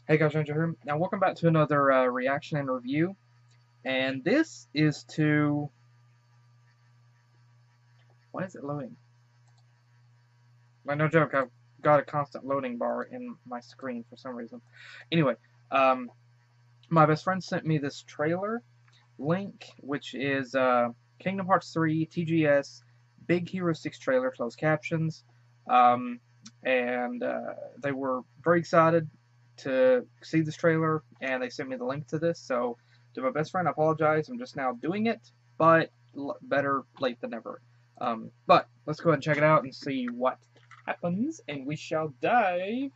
Hey guys, Ranger here. Now welcome back to another reaction and review, and this is to... Why is it loading? Well, no joke, I've got a constant loading bar in my screen for some reason. Anyway, my best friend sent me this trailer link, which is Kingdom Hearts 3 TGS Big Hero 6 trailer, closed captions, and they were very excited to see this trailer, and they sent me the link to this. So to my best friend, I apologize, I'm just now doing it, but better late than never. But let's go ahead and check it out and see what happens, and we shall dive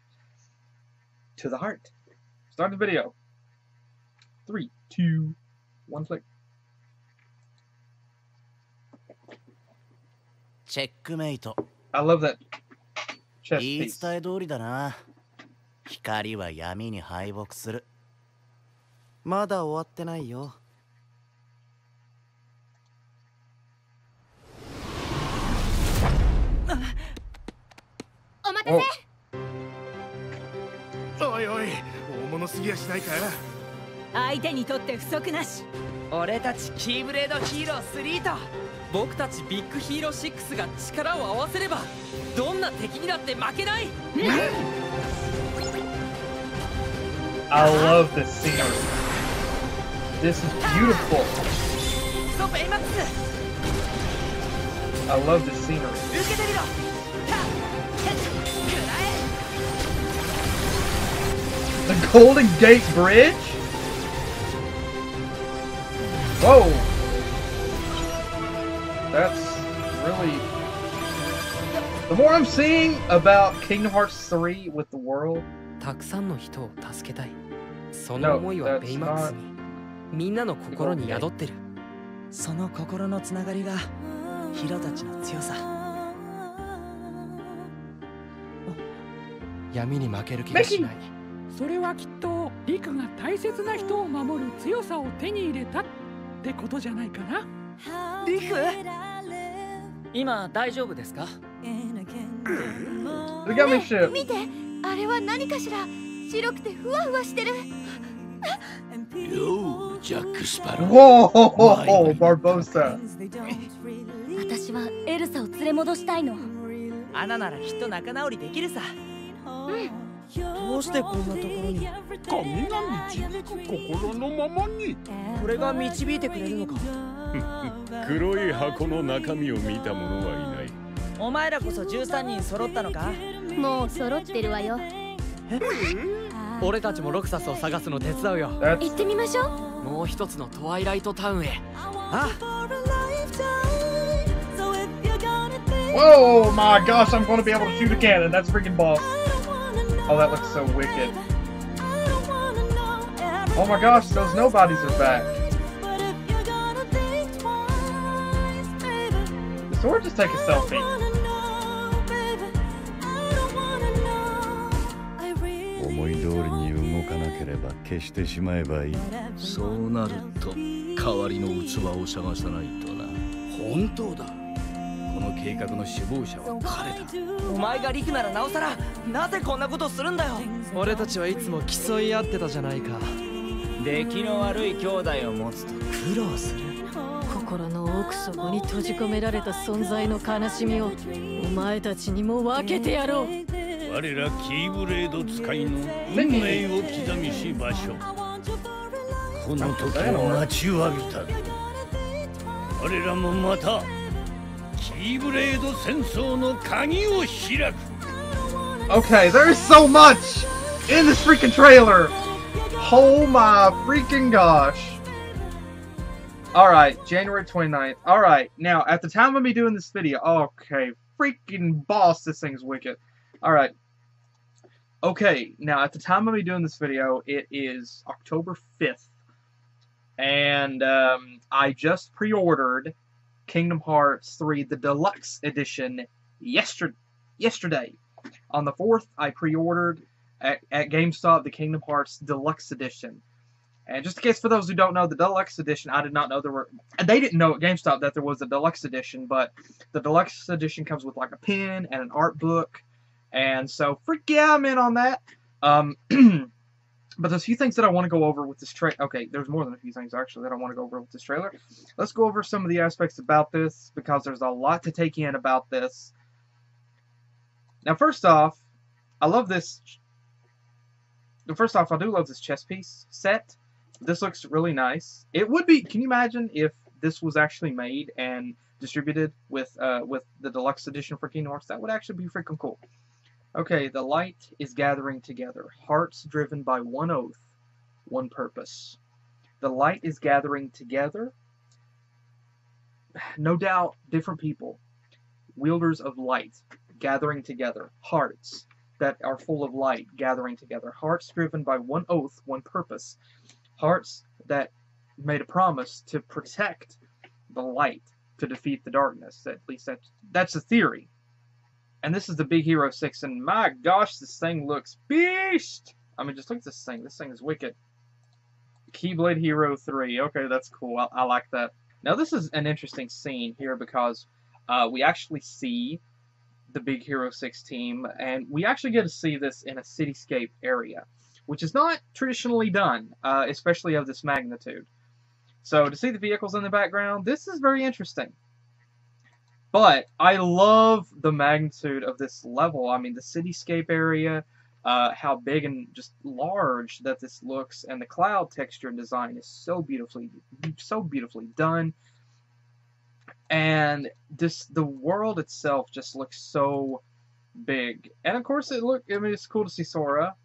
to the heart. Start the video. 3, 2, 1, click. Checkmate. I love that chess 言い piece. 伝え通りだな。光は闇に敗北する。まだ終わってないよ。お待たせ。おいおい、大物すぎやしないか。相手にとって不足なし。俺たちキーブレードヒーロー3と僕たちビッグヒーロー6が力を合わせればどんな敵にだって負けない。I love this scenery. This is beautiful. ストベイマックス。 I love this scenery. 受けてみろ。The Golden Gate Bridge? Whoa! That's really... The more I'm seeing about Kingdom Hearts 3 with the world... たくさんの人を助けたい。その思いはベイマックスにみんなの心に宿ってる。その心のつながりがヒロたちの強さ。闇に負ける気がしない。それはきっとリクが大切な人を守る強さを手に入れたってことじゃないかな。リク？今大丈夫ですか？ The gummy ship! 見て、あれは何かしら。白くてふわふわしてる。よう、ジャック・スパロー。 Whoa! Barbosa! 私はエルサを連れ戻したいの。アナならきっと仲直りできるさ。どうしてこんなところに？神が導く心のままに。これが導いてくれるのか。黒い箱の中身を見た者はいない。お前らこそ13人揃ったのか？もう揃ってるわよ。俺たちもロクサスを探すの手伝うよ。行ってみましょう。もう一つのトワイライトタウンへ。あ。 Whoa! My gosh, I'm going to be able to shoot a cannon. That's freaking boss. Oh, that looks so wicked. Oh my gosh, those nobodies are back. Did Sora just take a selfie? 思い通りに動かなければ消してしまえばいい。そうなると代わりの器を探さないとな。本当だ。この計画の首謀者は彼だ。お前がリクならなおさらなぜこんなことするんだよ。俺たちはいつも競い合ってたじゃないか。出来の悪い兄弟を持つと苦労する。心の奥底に閉じ込められた存在の悲しみをお前たちにも分けてやろう。我らキーブレード使いの運命を刻みし場所。この時を待ちわびた。我らもまたキーブレード戦争の鍵を開く。 Okay, there's so much in this freaking trailer! Oh my freaking gosh. Alright, January 29th. Alright, now, at the time of me doing this video... Okay, freaking boss, this thing's wicked. Alright. Okay, now, at the time of me doing this video, it is October 5th. And, I just pre-ordered Kingdom Hearts 3, the Deluxe Edition, yesterday. On the 4th, I pre-ordered at GameStop the Kingdom Hearts Deluxe Edition. And just in case for those who don't know, the Deluxe Edition, I did not know there were... They didn't know at GameStop that there was a Deluxe Edition, but the Deluxe Edition comes with like a pen and an art book. And so, freak yeah, I'm in on that. But there's a few things that I want to go over with this trailer. Okay, there's more than a few things, actually, that I want to go over with this trailer. Let's go over some of the aspects about this, because there's a lot to take in about this. Now, first off, I love this. First off, I do love this chess piece set. This looks really nice. It would be. Can you imagine if this was actually made and distributed with the deluxe edition for Kingdom Hearts? That would actually be freaking cool. Okay, the light is gathering together. Hearts driven by one oath, one purpose. The light is gathering together. No doubt, different people, wielders of light, gathering together. Hearts that are full of light, gathering together. Hearts driven by one oath, one purpose. Hearts that made a promise to protect the light, to defeat the darkness. At least that's the theory. And this is the Big Hero 6, and my gosh, this thing looks beast! I mean, just look at this thing. This thing is wicked. Keyblade Hero 3. Okay, that's cool. I like that. Now, this is an interesting scene here because we actually see the Big Hero 6 team, and we actually get to see this in a cityscape area, which is not traditionally done, especially of this magnitude. So, to see the vehicles in the background, this is very interesting. But I love the magnitude of this level. I mean, the cityscape area, how big and just large that this looks, and the cloud texture and design is so beautifully done. And the world itself just looks so big. And of course, it's cool to see Sora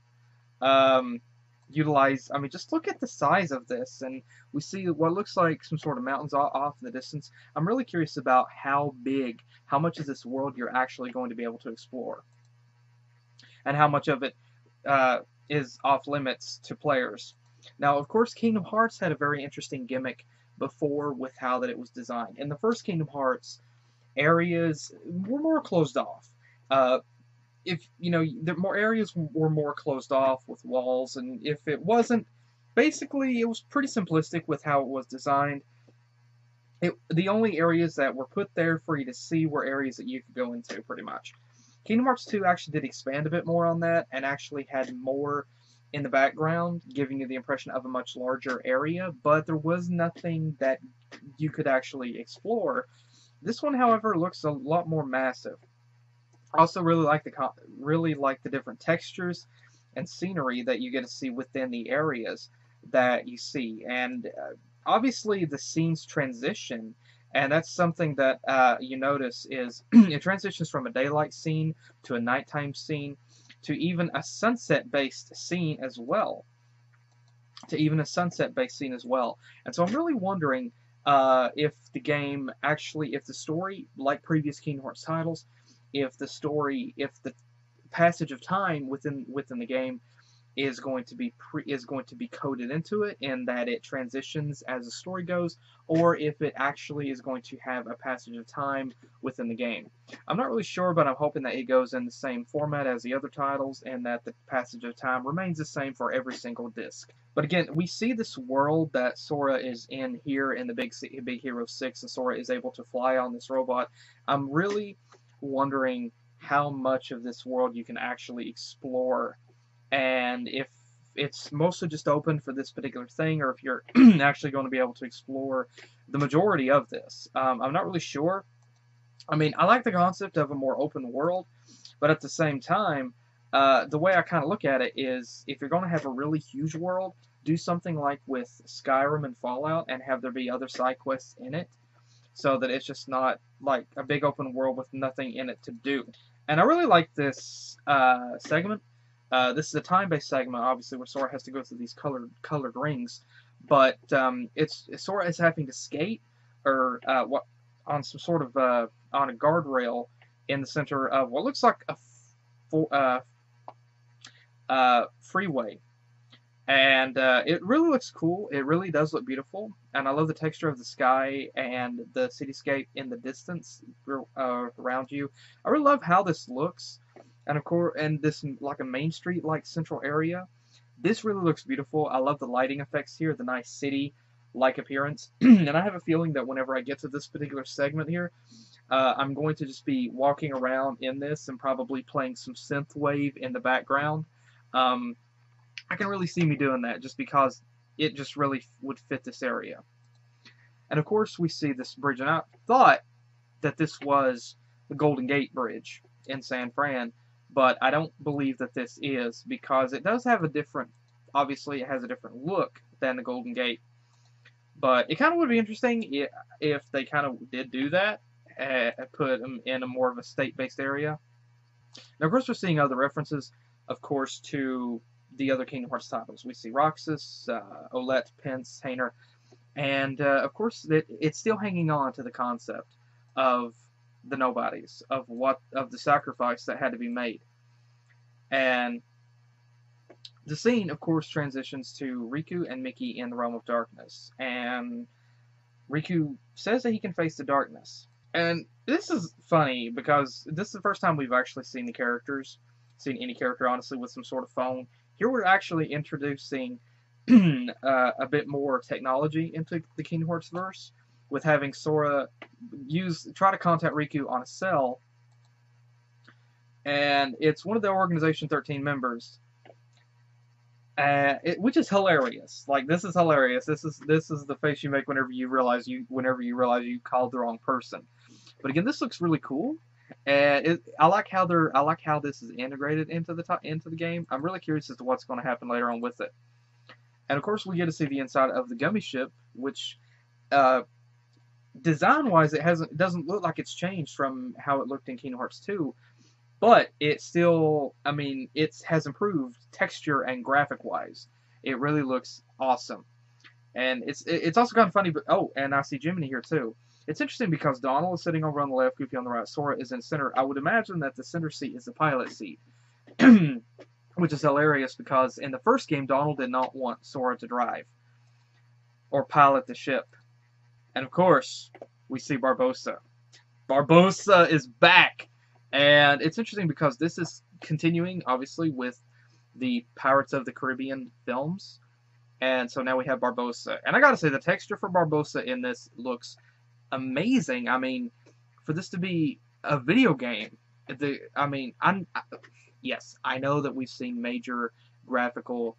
utilize. I mean, just look at the size of this, and we see what looks like some sort of mountains off in the distance. I'm really curious about how much of this world you're actually going to be able to explore, and how much of it is off limits to players. Now, of course, Kingdom Hearts had a very interesting gimmick before with how that it was designed. In the first Kingdom Hearts, areas were more closed off. If the more areas were more closed off with walls, and if it wasn't, basically it was pretty simplistic with how it was designed. The only areas that were put there for you to see were areas that you could go into, pretty much. Kingdom Hearts 2 actually did expand a bit more on that, and actually had more in the background, giving you the impression of a much larger area, but there was nothing that you could actually explore. This one, however, looks a lot more massive. I also really like the different textures and scenery that you get to see within the areas that you see, and obviously the scenes transition, and that's something that you notice is it transitions from a daylight scene to a nighttime scene to even a sunset-based scene as well. And so I'm really wondering if the story, like previous Kingdom Hearts titles, if the passage of time within the game is going to be coded into it, in that it transitions as the story goes, or if it actually is going to have a passage of time within the game. I'm not really sure, but I'm hoping that it goes in the same format as the other titles, and that the passage of time remains the same for every single disc. But again, we see this world that Sora is in here in the Big Hero 6, and Sora is able to fly on this robot. I'm really wondering how much of this world you can actually explore, and if it's mostly just open for this particular thing, or if you're actually going to be able to explore the majority of this. I'm not really sure. I mean, I like the concept of a more open world, but at the same time, the way I kind of look at it is, if you're going to have a really huge world, do something like with Skyrim and Fallout, and have there be other side quests in it, so that it's just not like a big open world with nothing in it to do. And I really like this segment. This is a time-based segment, obviously, where Sora has to go through these colored rings, but Sora is having to skate or on some sort of on a guardrail in the center of what looks like a freeway, and it really looks cool. It really does look beautiful, and I love the texture of the sky and the cityscape in the distance around you. I really love how this looks. And of course, and this like a main street like central area, this really looks beautiful. I love the lighting effects here, the nice city-like appearance. And I have a feeling that whenever I get to this particular segment here, I'm going to just be walking around in this and probably playing some synthwave in the background. I can really see me doing that just because it just really would fit this area. And of course, we see this bridge, and I thought that this was the Golden Gate Bridge in San Fran, but I don't believe that this is, because it does have a different, obviously it has a different look than the Golden Gate. But it kind of would be interesting if they kind of did do that, put them in a more of a state-based area. Now, of course, we're seeing other references, of course, to the other Kingdom Hearts titles. We see Roxas, Olette, Pence, Hayner, and of course, it's still hanging on to the concept of the nobodies, of the sacrifice that had to be made. And the scene, of course, transitions to Riku and Mickey in the Realm of Darkness, and Riku says that he can face the darkness. And this is funny because this is the first time we've actually seen any character, honestly, with some sort of phone. Here we're actually introducing a bit more technology into the Kingdom Hearts verse, with having Sora try to contact Riku on a cell, and it's one of the Organization 13 members, which is hilarious. Like, this is hilarious. This is the face you make whenever you realize you called the wrong person. But again, this looks really cool, and I like how this is integrated into the game. I'm really curious as to what's going to happen later on with it. And of course, we get to see the inside of the Gummy Ship, which, design-wise, it doesn't look like it's changed from how it looked in Kingdom Hearts 2, but it still, I mean, it has improved texture and graphic-wise. It really looks awesome. And it's also kind of funny, but, oh, and I see Jiminy here too. It's interesting because Donald is sitting over on the left, Goofy on the right, Sora is in center. I would imagine that the center seat is the pilot seat. Which is hilarious because in the first game, Donald did not want Sora to drive or pilot the ship. And of course, we see Barbossa. Barbossa is back! And it's interesting because this is continuing, obviously, with the Pirates of the Caribbean films. And so now we have Barbossa. And I gotta say, the texture for Barbossa in this looks amazing. I mean, for this to be a video game, yes, I know that we've seen major graphical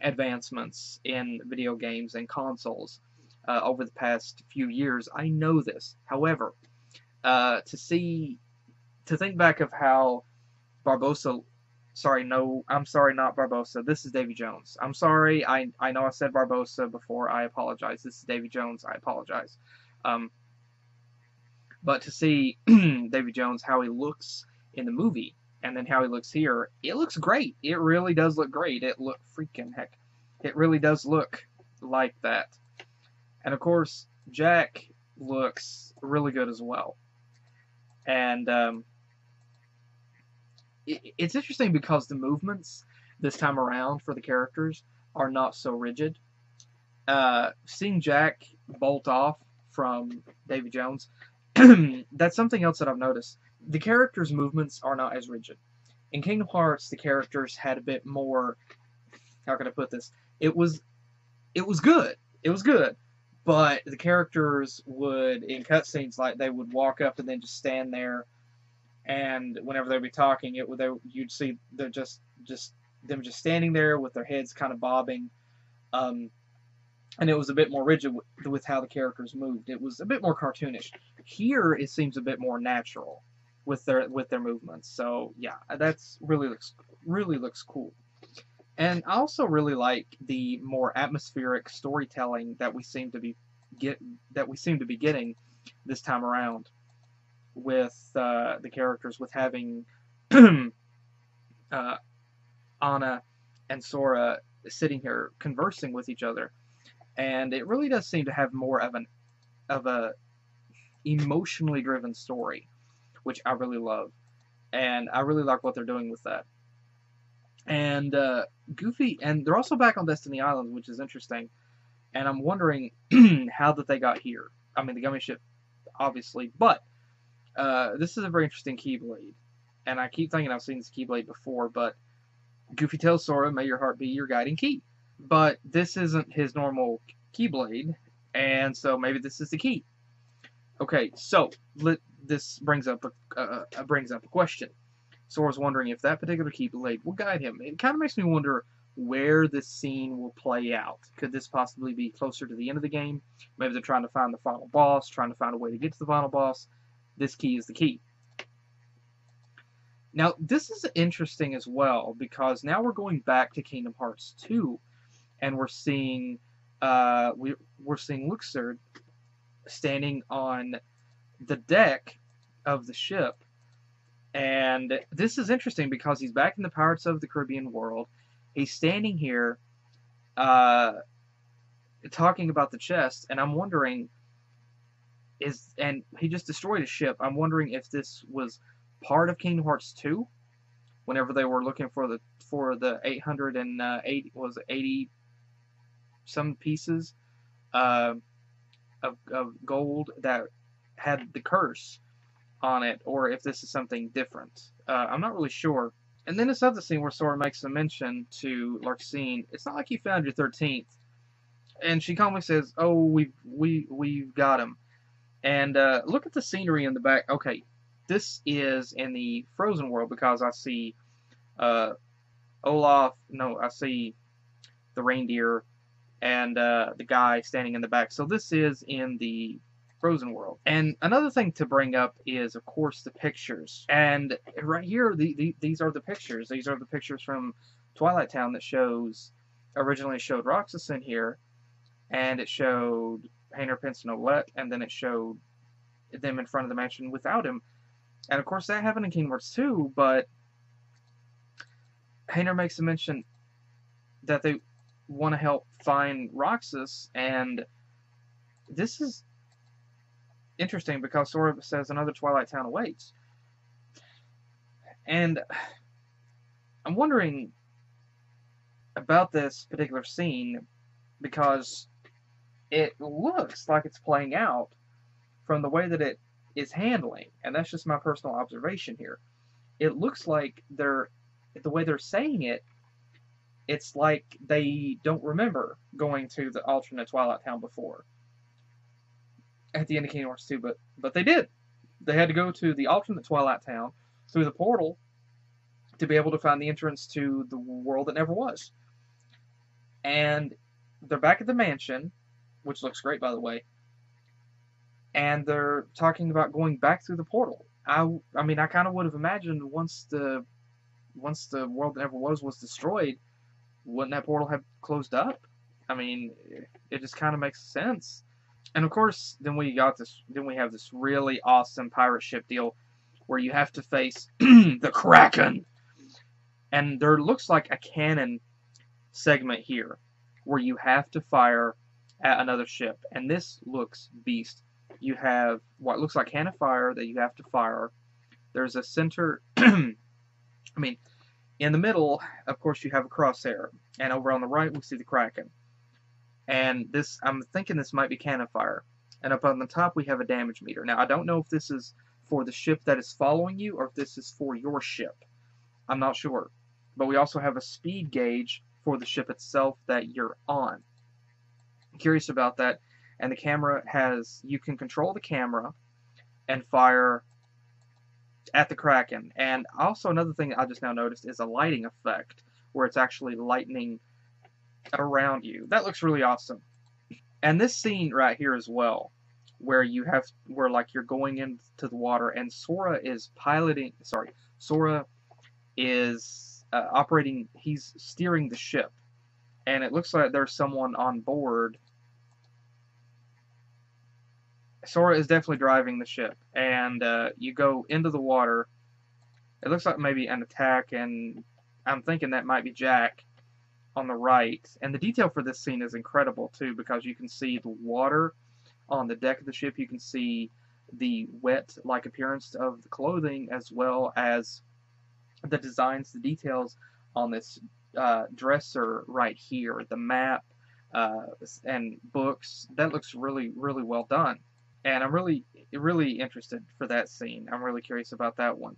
advancements in video games and consoles over the past few years. I know this. However, to think back of how Barbossa, I'm sorry, not Barbossa. This is Davy Jones. I'm sorry. I know I said Barbossa before. I apologize. This is Davy Jones. I apologize. But to see Davy Jones, how he looks in the movie, and then how he looks here, it looks great. It really does look great. It really does look like that. And of course, Jack looks really good as well. And it's interesting because the movements this time around for the characters are not so rigid. Seeing Jack bolt off from Davy Jones, that's something else that I've noticed. The characters' movements are not as rigid. In Kingdom Hearts, the characters had a bit more, how can I put this? It was good. It was good. But the characters would, in cutscenes, like, they would walk up and then just stand there, and whenever they'd be talking, you'd see they're just them just standing there with their heads kind of bobbing. And it was a bit more rigid with how the characters moved. It was a bit more cartoonish. Here, it seems a bit more natural with their movements. So yeah, that's really looks cool. And I also really like the more atmospheric storytelling that we seem to be getting this time around with the characters, with having Anna and Sora sitting here conversing with each other. And it really does seem to have more of a emotionally driven story, which I really love, and I really like what they're doing with that. And Goofy, and they're also back on Destiny Island, which is interesting. And I'm wondering how that they got here. I mean, the Gummy Ship, obviously, but this is a very interesting Keyblade, and I keep thinking I've seen this Keyblade before. But Goofy tells Sora, "May your heart be your guiding key." But this isn't his normal Keyblade, and so maybe this is the key. Okay, so this brings up a question. Sora's wondering if that particular Keyblade will guide him. It kind of makes me wonder where this scene will play out. Could this possibly be closer to the end of the game? Maybe they're trying to find the final boss, trying to find a way to get to the final boss. This key is the key. Now, this is interesting as well, because now we're going back to Kingdom Hearts 2, and we're seeing Luxord standing on the deck of the ship. And this is interesting because he's back in the Pirates of the Caribbean world. He's standing here talking about the chest, and I'm wondering, and he just destroyed a ship. I'm wondering if this was part of Kingdom Hearts 2, whenever they were looking for the 80 some pieces of gold that had the curse on it, or if this is something different. I'm not really sure. And then this other scene where Sora makes a mention to Larxene. It's not like you found your 13th, and she calmly says, "Oh, we've got him." And look at the scenery in the back. Okay, this is in the Frozen world, because I see Olaf. No, I see the reindeer and the guy standing in the back. So this is in the Frozen world. And another thing to bring up is, of course, the pictures. And right here, these are the pictures. These are the pictures from Twilight Town that originally showed Roxas in here, and it showed Hayner, Pence, and Olette, and then it showed them in front of the mansion without him. And of course, that happened in Kingdom Hearts 2, but Hayner makes a mention that they want to help find Roxas, and this is interesting because Sora says another Twilight Town awaits. And I'm wondering about this particular scene, because it looks like it's playing out from the way that it is handling, and that's just my personal observation here. It looks like the way they're saying it, it's like they don't remember going to the alternate Twilight Town before at the end of Kingdom Hearts 2, but they did. They had to go to the alternate Twilight Town through the portal to be able to find the entrance to the world that never was. And they're back at the mansion, which looks great, by the way, and they're talking about going back through the portal. I mean, I kind of would have imagined once the world that never was destroyed, wouldn't that portal have closed up? I mean, it just kind of makes sense. And of course, then we have this really awesome pirate ship deal where you have to face the Kraken. And there looks like a cannon segment here where you have to fire at another ship. And this looks beast. You have what looks like cannon fire that you have to fire. There's a center, I mean, in the middle, of course, you have a crosshair. And over on the right, we see the Kraken. And this, I'm thinking this might be cannon fire. And up on the top, we have a damage meter. Now, I don't know if this is for the ship that is following you or if this is for your ship. I'm not sure. But we also have a speed gauge for the ship itself that you're on. I'm curious about that. And the camera you can control the camera and fire at the Kraken. And also another thing I just now noticed is a lighting effect where it's actually lightning around you. That looks really awesome. And this scene right here as well, where you're going into the water and Sora is operating, he's steering the ship. And it looks like there's someone on board. Sora is definitely driving the ship, and you go into the water. It looks like maybe an attack, and I'm thinking that might be Jack on the right. And the detail for this scene is incredible too, because you can see the water on the deck of the ship. You can see the wet-like appearance of the clothing, as well as the designs, the details on this dresser right here, the map and books. That looks really, really well done. And I'm really, really interested for that scene. I'm really curious about that one.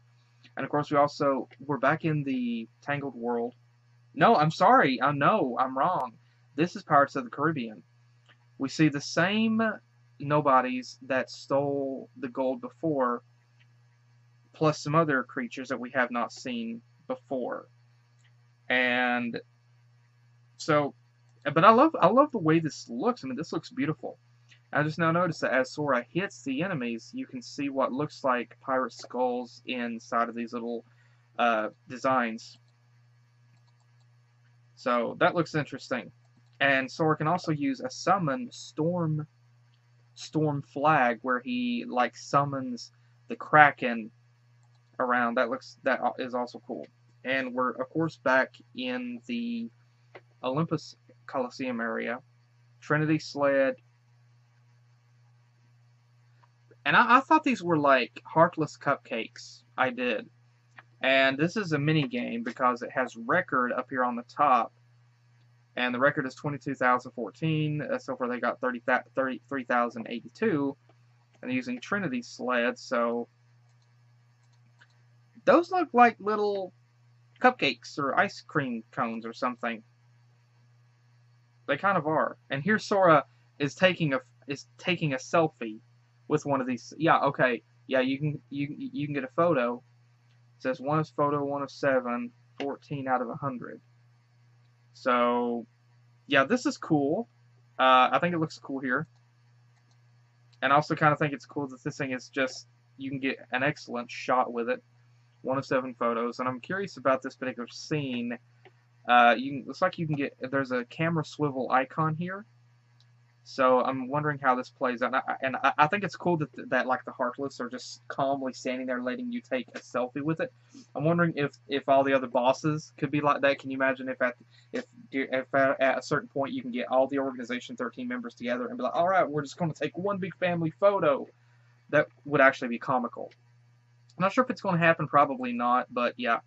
And of course, we're back in the Tangled world. No, I'm sorry. No, I'm wrong. This is Pirates of the Caribbean. We see the same nobodies that stole the gold before, plus some other creatures that we have not seen before. And So, but I love the way this looks. I mean, this looks beautiful. I just now noticed that as Sora hits the enemies, you can see what looks like pirate skulls inside of these little designs. So that looks interesting. And Sora can also use a summon storm flag where he like summons the Kraken around. That is also cool. And we're of course back in the Olympus Coliseum area. Trinity Sled. And I thought these were like Heartless Cupcakes. I did. And this is a mini game because it has record up here on the top. And the record is 22,014. So far they got 33,082. And they're using Trinity Sled. So those look like little cupcakes or ice cream cones or something. They kind of are. And here Sora is taking a selfie with one of these. Yeah, okay. Yeah, you can get a photo. It says one is photo 1 of 7, 14 out of 100. So, yeah, this is cool. I think it looks cool here. And I also kind of think it's cool that this thing is just, you can get an excellent shot with it. 1 of 7 photos. And I'm curious about this particular scene. Looks like you can get, there's a camera swivel icon here. So I'm wondering how this plays out. And I think it's cool that like the Heartless are just calmly standing there letting you take a selfie with it. I'm wondering if all the other bosses could be like that. Can you imagine if at a certain point you can get all the Organization 13 members together and be like, all right, we're just going to take one big family photo? That would actually be comical. I'm not sure if it's going to happen. Probably not, but yeah.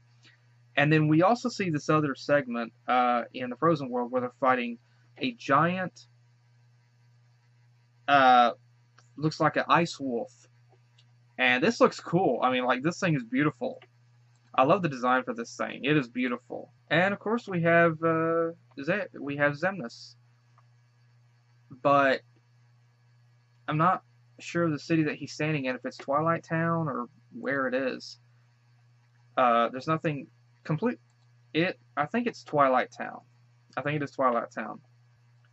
And then we also see this other segment in the Frozen world where they're fighting a giant, looks like an ice wolf. And this looks cool. I mean, like, this thing is beautiful. I love the design for this thing. It is beautiful. And, of course, we have Xemnas. But I'm not sure of the city that he's standing in, if it's Twilight Town or where it is. There's nothing complete. I think it's Twilight Town. I think it is Twilight Town.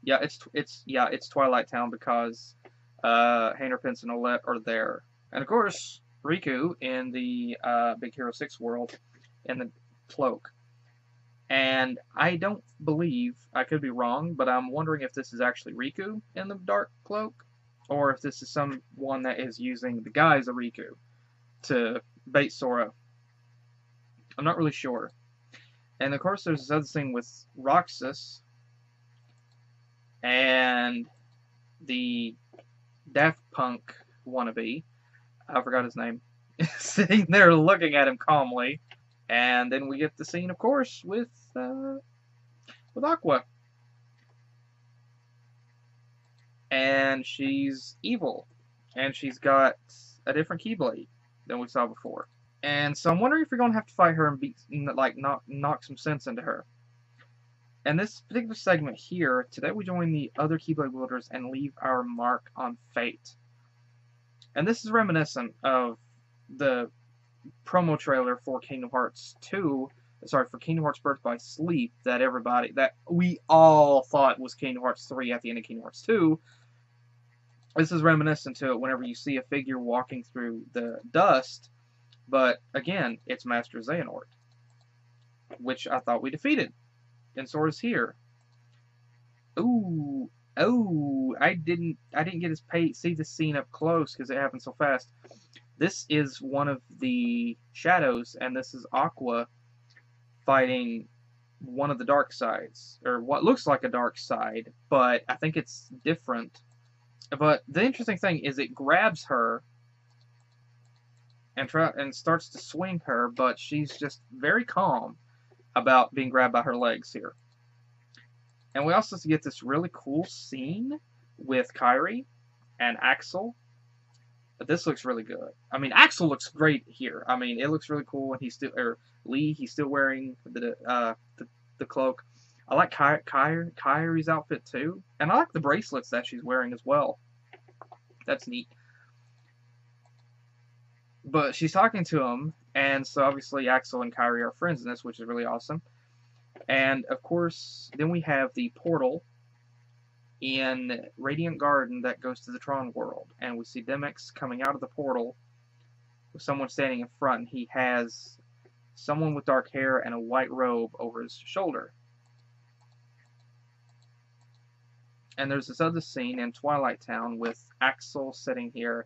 Yeah, it's Twilight Town because Haynerpence and Olette are there. And of course, Riku in the Big Hero 6 world in the cloak. And I don't believe, I could be wrong, but I'm wondering if this is actually Riku in the dark cloak, or if this is someone that is using the guise of Riku to bait Sora. I'm not really sure. And of course there's this other thing with Roxas and the Daft Punk wannabe, I forgot his name, sitting there looking at him calmly. And then we get the scene, of course, with Aqua. And she's evil. And she's got a different Keyblade than we saw before. And so I'm wondering if you're going to have to fight her and knock some sense into her. And this particular segment here, today we join the other Keyblade wielders and leave our mark on fate. And this is reminiscent of the promo trailer for Kingdom Hearts 2, for Kingdom Hearts Birth by Sleep, that we all thought was Kingdom Hearts 3 at the end of Kingdom Hearts 2. This is reminiscent to it whenever you see a figure walking through the dust, but again, it's Master Xehanort, which I thought we defeated. And Sora's here. Ooh, I didn't get to see this scene up close because it happened so fast. This is one of the shadows, and this is Aqua fighting one of the dark sides, or what looks like a dark side, but I think it's different. But the interesting thing is it grabs her and starts to swing her, but she's just very calm about being grabbed by her legs here. And we also get this really cool scene with Kairi and Axel. But this looks really good. I mean, Axel looks great here. I mean, it looks really cool when he's still wearing the cloak. I like Kairi's outfit too, and I like the bracelets that she's wearing as well. That's neat. But she's talking to him, and so obviously Axel and Kairi are friends in this, which is really awesome. And of course, then we have the portal in Radiant Garden that goes to the Tron world, and we see Demix coming out of the portal with someone standing in front, and he has someone with dark hair and a white robe over his shoulder. And there's this other scene in Twilight Town with Axel sitting here.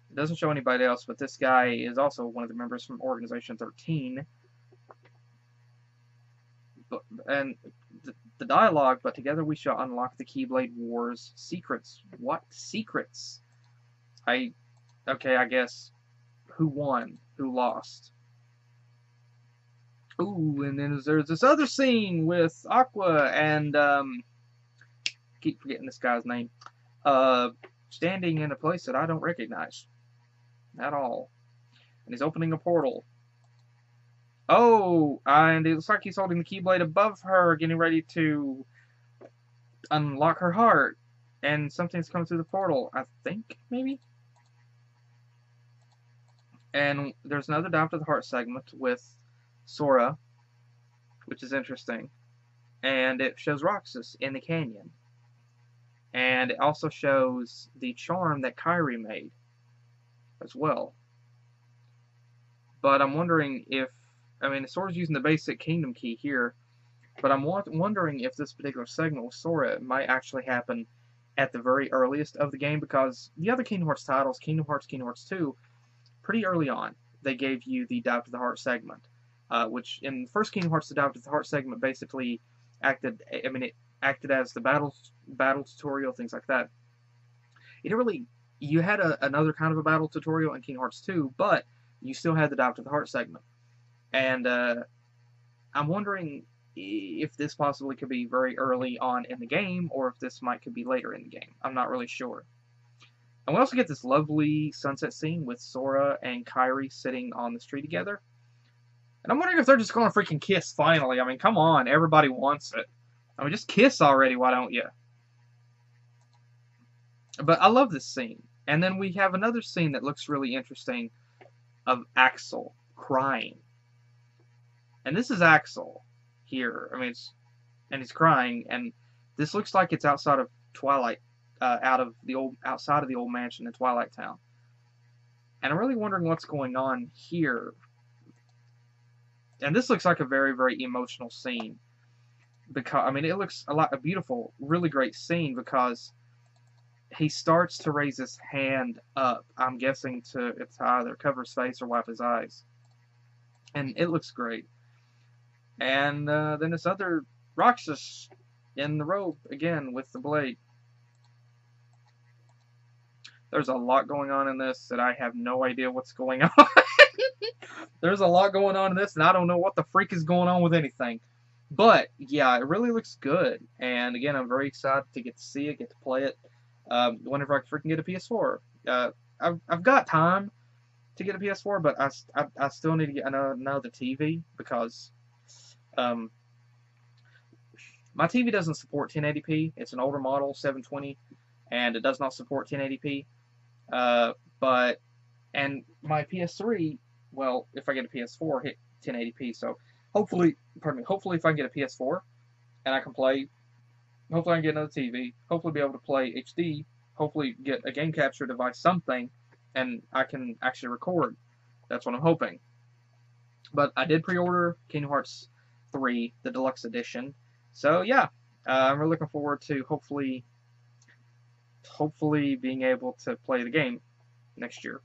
It doesn't show anybody else, but this guy is also one of the members from Organization 13. And the dialogue, but together we shall unlock the Keyblade Wars secrets. What secrets? Okay, I guess. Who won? Who lost? Ooh, and then there's this other scene with Aqua and, keep forgetting this guy's name, standing in a place that I don't recognize at all. And he's opening a portal. Oh, and it looks like he's holding the Keyblade above her, getting ready to unlock her heart. And something's coming through the portal, I think, maybe? And there's another Dive to the Heart segment with Sora, which is interesting. And it shows Roxas in the canyon. And it also shows the charm that Kairi made as well. But I'm wondering if, I mean, Sora's using the basic Kingdom Key here, but I'm wondering if this particular segment with Sora might actually happen at the very earliest of the game, because the other Kingdom Hearts titles, Kingdom Hearts 2, pretty early on, they gave you the Dive to the Heart segment, which in the first Kingdom Hearts, the Dive to the Heart segment basically acted, it acted as the battle tutorial, things like that. It didn't really, you had another kind of a battle tutorial in Kingdom Hearts 2, but you still had the Dive to the Heart segment. And I'm wondering if this possibly could be very early on in the game, or if this could be later in the game. I'm not really sure. And we also get this lovely sunset scene with Sora and Kairi sitting on the street together. And I'm wondering if they're just going to freaking kiss finally. I mean, come on, everybody wants it. I mean, just kiss already, why don't you? But I love this scene. And then we have another scene that looks really interesting of Axel crying. And this is Axel here. I mean, he's crying, and this looks like it's outside of Twilight, outside of the old mansion in Twilight Town. And I'm really wondering what's going on here. And this looks like a very, very emotional scene. Because, I mean, it looks a beautiful, really great scene, because he starts to raise his hand up. I'm guessing to either cover his face or wipe his eyes. And it looks great. And then this other Roxas in the robe, again, with the blade. There's a lot going on in this that I have no idea what's going on. There's a lot going on in this, and I don't know what the freak is going on with anything. But, yeah, it really looks good. And, again, I'm very excited to get to see it, get to play it. Whenever I freaking get a PS4. I've got time to get a PS4, but I still need to get another TV, because my TV doesn't support 1080p. It's an older model, 720, and it does not support 1080p. And my PS3, well, if I get a PS4, hit 1080p. So hopefully if I can get a PS4 and I can play, hopefully I can get another TV, hopefully be able to play HD, hopefully get a game capture device, something, and I can actually record. That's what I'm hoping. But I did pre-order Kingdom Hearts 3, the deluxe edition. So yeah, I'm really looking forward to hopefully being able to play the game next year.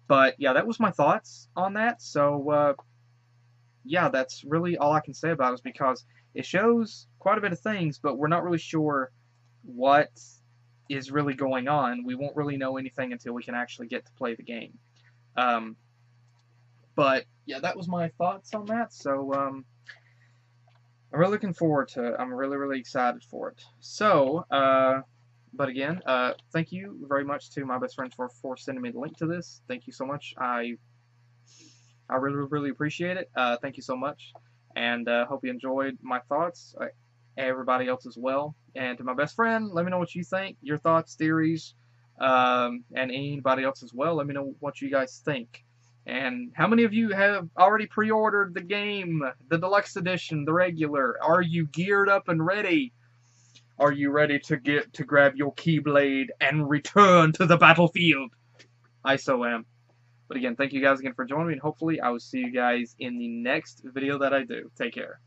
But yeah, that was my thoughts on that. So yeah, that's really all I can say about it, is because it shows quite a bit of things, but we're not really sure what is really going on. We won't really know anything until we can actually get to play the game. But yeah, that was my thoughts on that. So I'm really looking forward to it. I'm really, really excited for it. So, but again, thank you very much to my best friends for sending me the link to this. Thank you so much. I really, really appreciate it. Thank you so much. And hope you enjoyed my thoughts. Everybody else as well. And to my best friend, let me know what you think, your thoughts, theories, and anybody else as well. Let me know what you guys think. And how many of you have already pre-ordered the game, the deluxe edition, the regular? Are you geared up and ready? Are you ready to grab your Keyblade and return to the battlefield? I so am. But again, thank you guys again for joining me, and hopefully I will see you guys in the next video that I do. Take care.